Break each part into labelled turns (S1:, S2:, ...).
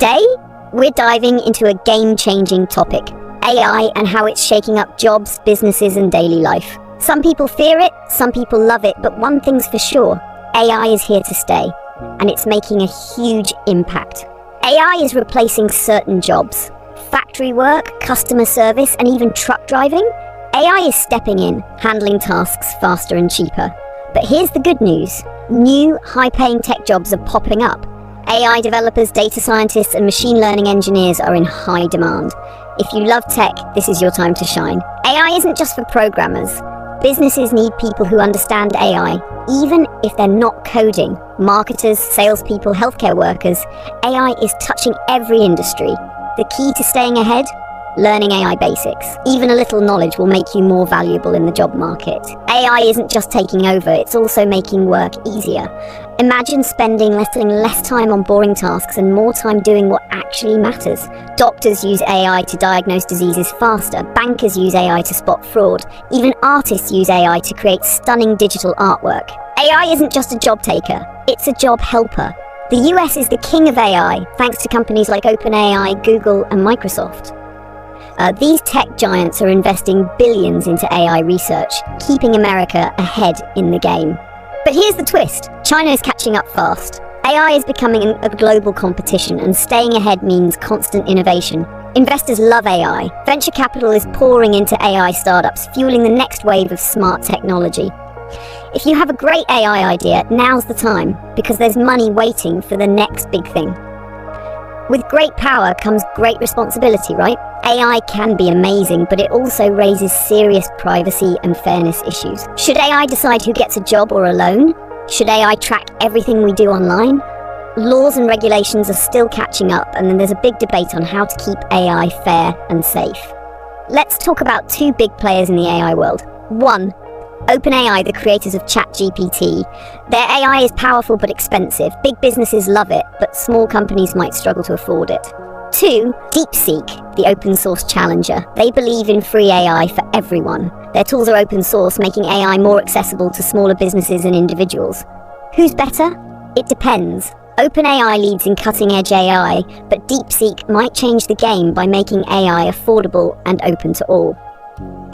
S1: Today, we're diving into a game-changing topic, AI and how it's shaking up jobs, businesses, and daily life. Some people fear it, some people love it, but one thing's for sure, AI is here to stay, and it's making a huge impact. AI is replacing certain jobs. Factory work, customer service, and even truck driving. AI is stepping in, handling tasks faster and cheaper. But here's the good news. New, high-paying tech jobs are popping up. AI developers, data scientists, and machine learning engineers are in high demand. If you love tech, this is your time to shine. AI isn't just for programmers. Businesses need people who understand AI, even if they're not coding. Marketers, salespeople, healthcare workers. AI is touching every industry. The key to staying ahead? Learning AI basics. Even a little knowledge will make you more valuable in the job market. AI isn't just taking over, it's also making work easier. Imagine spending less time on boring tasks and more time doing what actually matters. Doctors use AI to diagnose diseases faster. Bankers use AI to spot fraud. Even artists use AI to create stunning digital artwork. AI isn't just a job taker, it's a job helper. The US is the king of AI, thanks to companies like OpenAI, Google, and Microsoft. These tech giants are investing billions into AI research, keeping America ahead in the game. But here's the twist. China is catching up fast. AI is becoming a global competition, and staying ahead means constant innovation. Investors love AI. Venture capital is pouring into AI startups, fueling the next wave of smart technology. If you have a great AI idea, now's the time, because there's money waiting for the next big thing. With great power comes great responsibility, right? AI can be amazing, but it also raises serious privacy and fairness issues. Should AI decide who gets a job or a loan? Should AI track everything we do online? Laws and regulations are still catching up, and then there's a big debate on how to keep AI fair and safe. Let's talk about two big players in the AI world. One, OpenAI, the creators of ChatGPT. Their AI is powerful but expensive. Big businesses love it, but small companies might struggle to afford it. Two, DeepSeek, the open source challenger. They believe in free AI for everyone. Their tools are open source, making AI more accessible to smaller businesses and individuals. Who's better? It depends. OpenAI leads in cutting-edge AI, but DeepSeek might change the game by making AI affordable and open to all.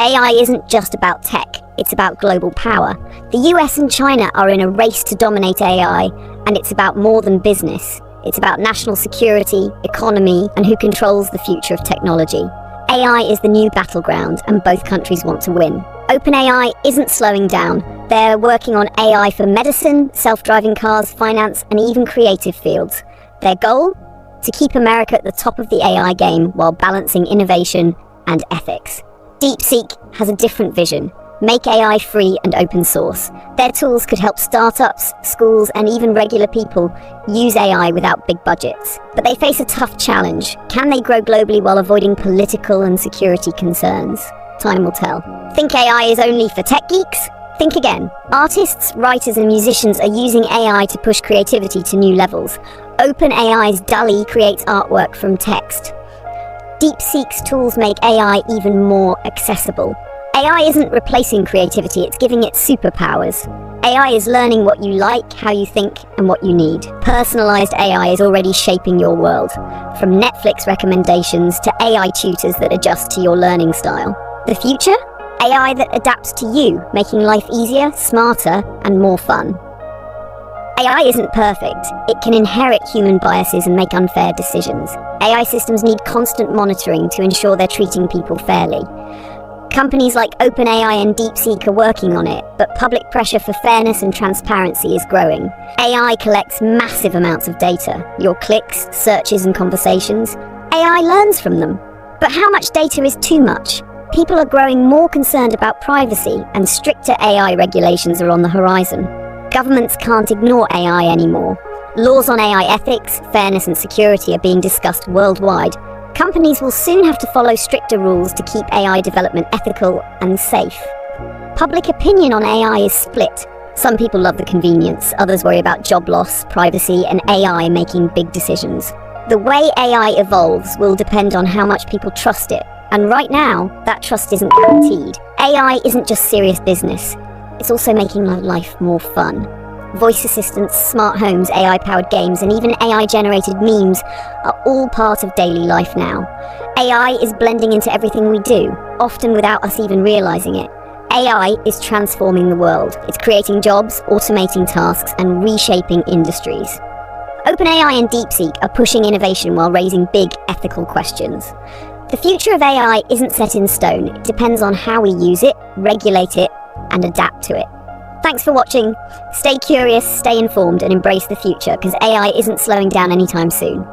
S1: AI isn't just about tech, it's about global power. The US and China are in a race to dominate AI, and it's about more than business. It's about national security, economy, and who controls the future of technology. AI is the new battleground, and both countries want to win. OpenAI isn't slowing down. They're working on AI for medicine, self-driving cars, finance, and even creative fields. Their goal? To keep America at the top of the AI game while balancing innovation and ethics. DeepSeek has a different vision. Make AI free and open source. Their tools could help startups, schools, and even regular people use AI without big budgets. But they face a tough challenge. Can they grow globally while avoiding political and security concerns? Time will tell. Think AI is only for tech geeks? Think again. Artists, writers, and musicians are using AI to push creativity to new levels. OpenAI's DALL-E creates artwork from text. DeepSeek's tools make AI even more accessible. AI isn't replacing creativity, it's giving it superpowers. AI is learning what you like, how you think, and what you need. Personalized AI is already shaping your world, from Netflix recommendations to AI tutors that adjust to your learning style. The future? AI that adapts to you, making life easier, smarter, and more fun. AI isn't perfect. It can inherit human biases and make unfair decisions. AI systems need constant monitoring to ensure they're treating people fairly. Companies like OpenAI and DeepSeek are working on it, but public pressure for fairness and transparency is growing. AI collects massive amounts of data, your clicks, searches, and conversations. AI learns from them. But how much data is too much? People are growing more concerned about privacy, and stricter AI regulations are on the horizon. Governments can't ignore AI anymore. Laws on AI ethics, fairness, and security are being discussed worldwide. Companies will soon have to follow stricter rules to keep AI development ethical and safe. Public opinion on AI is split. Some people love the convenience, others worry about job loss, privacy, and AI making big decisions. The way AI evolves will depend on how much people trust it, and right now, that trust isn't guaranteed. AI isn't just serious business, it's also making life more fun. Voice assistants, smart homes, AI-powered games, and even AI-generated memes are all part of daily life now. AI is blending into everything we do, often without us even realizing it. AI is transforming the world. It's creating jobs, automating tasks, and reshaping industries. OpenAI and DeepSeek are pushing innovation while raising big ethical questions. The future of AI isn't set in stone. It depends on how we use it, regulate it, and adapt to it. Thanks for watching. Stay curious, stay informed, and embrace the future, because AI isn't slowing down anytime soon.